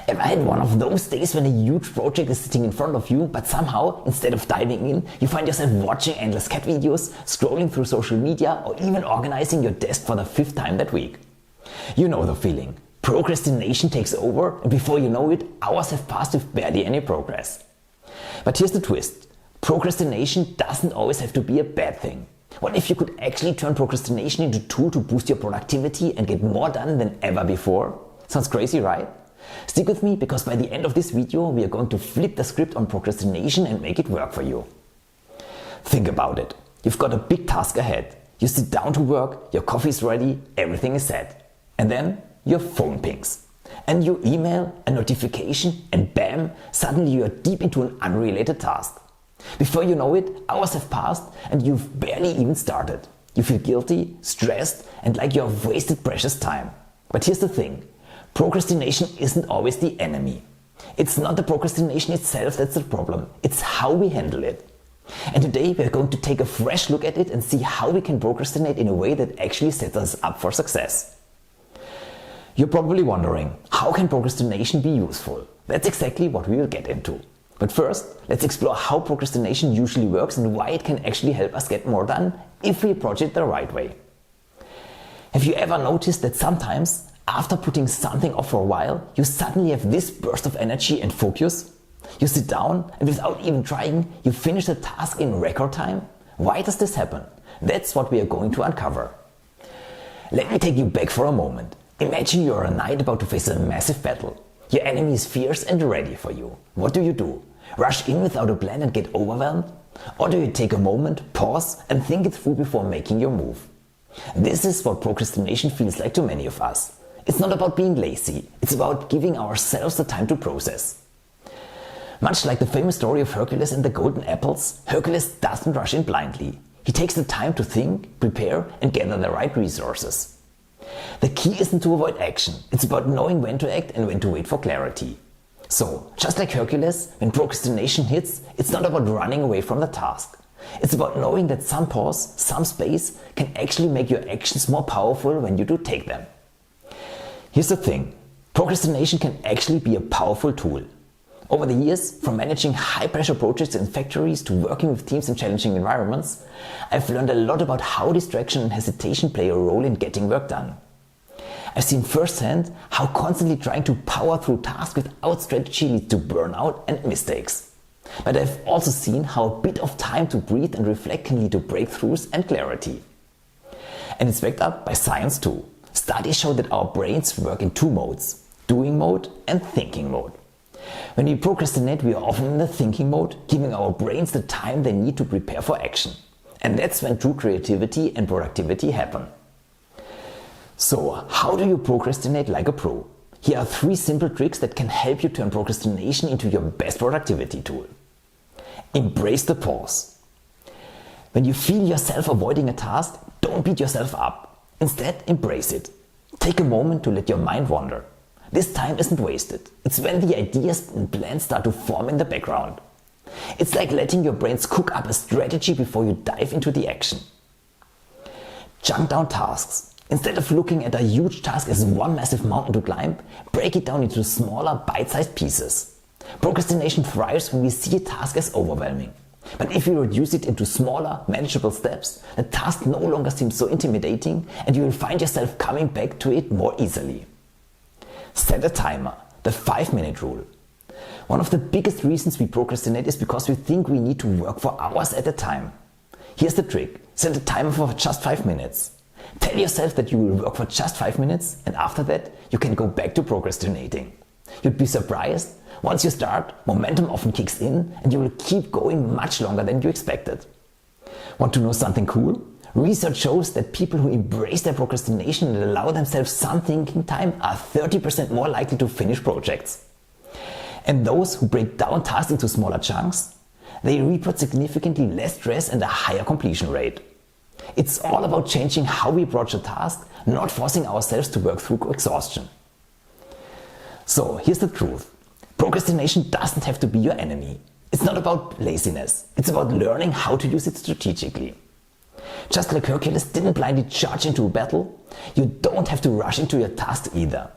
Ever had one of those days when a huge project is sitting in front of you, but somehow, instead of diving in, you find yourself watching endless cat videos, scrolling through social media, or even organizing your desk for the 5th time that week? You know the feeling. Procrastination takes over, and before you know it, hours have passed with barely any progress. But here's the twist. Procrastination doesn't always have to be a bad thing. What if you could actually turn procrastination into a tool to boost your productivity and get more done than ever before? Sounds crazy, right? Stick with me, because by the end of this video we are going to flip the script on procrastination and make it work for you. Think about it. You've got a big task ahead. You sit down to work, your coffee is ready, everything is set. And then your phone pings. And you email, a notification, and bam, suddenly you are deep into an unrelated task. Before you know it, hours have passed and you've barely even started. You feel guilty, stressed, and like you have wasted precious time. But here's the thing. Procrastination isn't always the enemy. It's not the procrastination itself that's the problem, it's how we handle it. And today we're going to take a fresh look at it and see how we can procrastinate in a way that actually sets us up for success. You're probably wondering, how can procrastination be useful? That's exactly what we will get into. But first, let's explore how procrastination usually works and why it can actually help us get more done if we approach it the right way. Have you ever noticed that sometimes, after putting something off for a while, you suddenly have this burst of energy and focus? You sit down and without even trying, you finish the task in record time? Why does this happen? That's what we are going to uncover. Let me take you back for a moment. Imagine you are a knight about to face a massive battle. Your enemy is fierce and ready for you. What do? Rush in without a plan and get overwhelmed? Or do you take a moment, pause, and think it through before making your move? This is what procrastination feels like to many of us. It's not about being lazy, it's about giving ourselves the time to process. Much like the famous story of Hercules and the golden apples, Hercules doesn't rush in blindly. He takes the time to think, prepare, and gather the right resources. The key isn't to avoid action, it's about knowing when to act and when to wait for clarity. So, just like Hercules, when procrastination hits, it's not about running away from the task. It's about knowing that some pause, some space, can actually make your actions more powerful when you do take them. Here's the thing, procrastination can actually be a powerful tool. Over the years, from managing high-pressure projects in factories to working with teams in challenging environments, I've learned a lot about how distraction and hesitation play a role in getting work done. I've seen firsthand how constantly trying to power through tasks without strategy leads to burnout and mistakes. But I've also seen how a bit of time to breathe and reflect can lead to breakthroughs and clarity. And it's backed up by science too. Studies show that our brains work in 2 modes, doing mode and thinking mode. When we procrastinate, we are often in the thinking mode, giving our brains the time they need to prepare for action. And that's when true creativity and productivity happen. So, how do you procrastinate like a pro? Here are 3 simple tricks that can help you turn procrastination into your best productivity tool. Embrace the pause. When you feel yourself avoiding a task, don't beat yourself up. Instead, embrace it. Take a moment to let your mind wander. This time isn't wasted. It's when the ideas and plans start to form in the background. It's like letting your brains cook up a strategy before you dive into the action. Chunk down tasks. Instead of looking at a huge task as one massive mountain to climb, break it down into smaller, bite-sized pieces. Procrastination thrives when we see a task as overwhelming. But if you reduce it into smaller, manageable steps, the task no longer seems so intimidating and you will find yourself coming back to it more easily. Set a timer, the 5-minute rule. One of the biggest reasons we procrastinate is because we think we need to work for hours at a time. Here's the trick, set a timer for just 5 minutes. Tell yourself that you will work for just 5 minutes and after that you can go back to procrastinating. You'd be surprised, once you start, momentum often kicks in and you will keep going much longer than you expected. Want to know something cool? Research shows that people who embrace their procrastination and allow themselves some thinking time are 30% more likely to finish projects. And those who break down tasks into smaller chunks, they report significantly less stress and a higher completion rate. It's all about changing how we approach a task, not forcing ourselves to work through exhaustion. So here's the truth. Procrastination doesn't have to be your enemy. It's not about laziness. It's about learning how to use it strategically. Just like Hercules didn't blindly charge into a battle, you don't have to rush into your task either.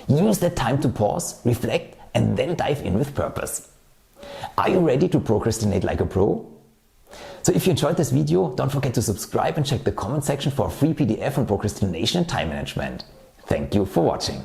Use that time to pause, reflect, and then dive in with purpose. Are you ready to procrastinate like a pro? So if you enjoyed this video, don't forget to subscribe and check the comment section for a free PDF on procrastination and time management. Thank you for watching.